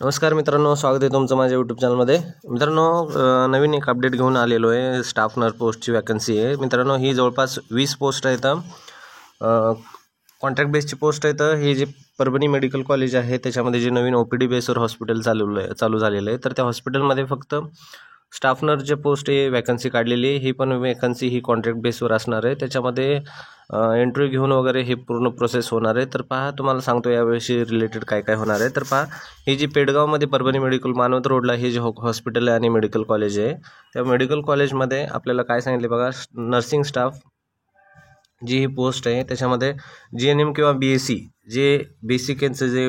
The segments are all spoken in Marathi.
नमस्कार मित्रांनो, स्वागत आहे तुमचं माझ्या यूट्यूब चॅनलमध्ये. मित्रांनो, नवीन एक अपडेट घेऊन आलेलो आहे. स्टाफ नर्स पोस्टची वॅकन्सी आहे मित्रांनो. ही जवळपास 20 पोस्ट आहेत. कॉन्ट्रॅक्ट बेसची पोस्ट आहेत. हे जे परभणी मेडिकल कॉलेज आहे त्याच्यामध्ये जे नवीन OPD बेसवर हॉस्पिटल चालू झालेलं आहे, तर त्या हॉस्पिटलमध्ये फक्त स्टाफ नर्स जे पोस्ट आहे वॅकन्सी काढलेली आहे. ही पण वॅकन्सी ही कॉन्ट्रॅक्ट बेसवर असणार आहे. त्याच्यामध्ये इंटरव्ह्यू घेऊन वगैरे हे पूर्ण प्रोसेस होणार आहे. तर पहा, तुम्हाला सांगतो याविषयी रिलेटेड काय काय होणार आहे. तर पहा, ही जी पेडगावमध्ये परभणी मेडिकल मानवत रोडला हे जे हॉस्पिटल आहे आणि मेडिकल कॉलेज आहे, त्या मेडिकल कॉलेजमध्ये आपल्याला काय सांगितले बघा, नर्सिंग स्टाफ जी ही पोस्ट आहे त्याच्यामध्ये GNM किंवा BSc जे बेसिक यांचं जे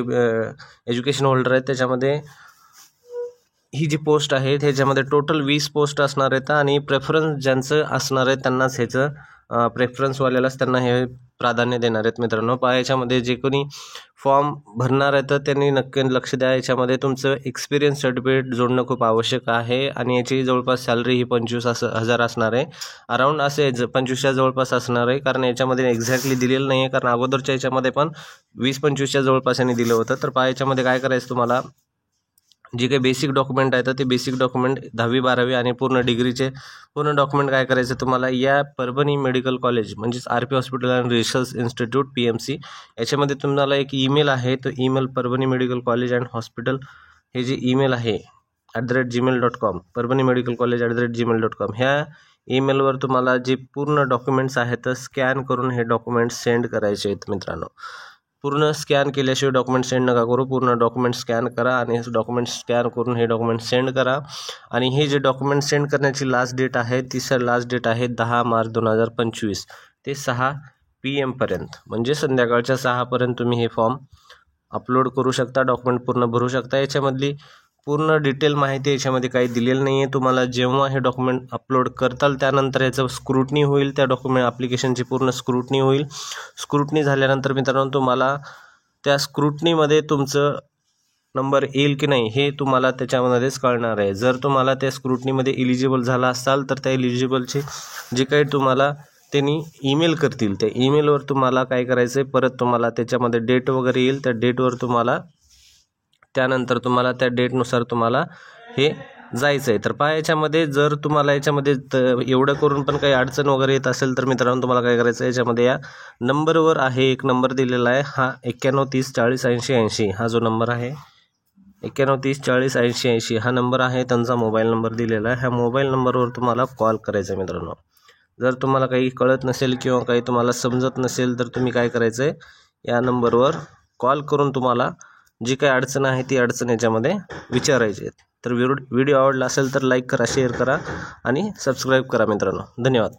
एज्युकेशन होल्डर आहेत त्याच्यामध्ये ही जी पोस्ट आहे त्याच्यामध्ये टोटल 20 पोस्ट असणार आहेत. आणि प्रेफरन्स ज्यांचं असणार आहे त्यांनाच ह्याचं प्रेफरन्सवाल्यालाच त्यांना हे प्राधान्य देणार आहेत मित्रांनो. पहा, याच्यामध्ये जे कोणी फॉर्म भरणार आहे तर त्यांनी नक्की लक्ष द्या. याच्यामध्ये तुमचं एक्सपिरियन्स सर्टिफिकेट जोडणं खूप आवश्यक आहे. आणि याची जवळपास सॅलरी ही 25,000 असणार आहे. अराऊंड असे 25च्या जवळपास असणार आहे, कारण याच्यामध्ये एक्झॅक्टली दिलेलं नाही आहे. कारण अगोदरच्या याच्यामध्ये पण 20-25च्या जवळपास यांनी दिलं होतं. तर पहा, याच्यामध्ये काय करायचं, तुम्हाला जे काही बेसिक डॉक्युमेंट आहेत ते बेसिक डॉक्युमेंट 10वी 12वी आणि पूर्ण डिग्रीचे पूर्ण डॉक्युमेंट काय करायचं तुम्हाला या परभणी मेडिकल कॉलेज म्हणजेच RP hospital and research institute PMC याच्यामध्ये तुम्हाला एक ईमेल आहे. तो email Parbhani medical college and hospital हे जे ईमेल आहे @gmail.com Parbhani medical college @gmail.com ह्या ईमेलवर तुम्हाला जे पूर्ण डॉक्युमेंट्स आहेत स्कॅन करून हे डॉक्युमेंट्स सेंड करायचे आहेत मित्रांनो. पूर्ण स्कॅन केल्याशिवाय डॉक्युमेंट सेंड नका करू. पूर्ण डॉक्युमेंट स्कॅन करा आणि डॉक्युमेंट स्कॅन करून हे डॉक्युमेंट सेंड करा. आणि हे जे डॉक्युमेंट सेंड करण्याची लास्ट डेट आहे लास्ट डेट आहे 10 मार्च 2025 ते 6 PM पर्यंत, म्हणजे संध्याकाळच्या 6 पर्यंत तुम्ही हे फॉर्म अपलोड करू शकता, डॉक्युमेंट पूर्ण भरू शकता. याच्यामधली पूर्ण डिटेल माहिती याच्यामध्ये काही दिलेली नाही आहे. तुम्हाला जेव्हा हे डॉक्युमेंट अपलोड करताल त्यानंतर याचं स्क्रुटनी होईल, त्या डॉक्युमेंट ॲप्लिकेशनची पूर्ण स्क्रुटनी होईल. स्क्रुटनी झाल्यानंतर मित्रांनो तुम्हाला त्या स्क्रुटनीमध्ये तुमचं नंबर येईल की नाही हे तुम्हाला त्याच्यामध्येच कळणार आहे. जर तुम्हाला त्या स्क्रुटनीमध्ये इलिजिबल झाला असाल तर त्या इलिजिबलचे जे काही तुम्हाला त्यांनी ईमेल करतील त्या ईमेलवर तुम्हाला काय करायचं आहे, परत तुम्हाला त्याच्यामध्ये डेट वगैरे येईल. त्या डेटवर तुम्हाला त्यानंतर तुम्हाला त्या डेटनुसार तुम्हाला हे जायचं आहे. तर पहा, याच्यामध्ये जर तुम्हाला याच्यामध्ये एवढं करून पण काही अडचण वगैरे येत असेल तर मित्रांनो तुम्हाला काय करायचं आहे, याच्यामध्ये या नंबरवर आहे एक नंबर दिलेला आहे, हा 91 30 40 80 80 हा जो नंबर आहे 91 30 40 80 80 हा नंबर आहे, त्यांचा मोबाईल नंबर दिलेला आहे. ह्या मोबाईल नंबरवर तुम्हाला कॉल करायचा आहे मित्रांनो. जर तुम्हाला काही कळत नसेल किंवा काही तुम्हाला समजत नसेल तर तुम्ही काय करायचं आहे, या नंबरवर कॉल करून तुम्हाला जी काही अडचण आहे ती अडचण याच्यामध्ये विचारायची आहे. तर व्हिडिओ आवडला असेल तर लाईक करा, शेअर करा आणि सबस्क्राईब करा मित्रांनो. धन्यवाद.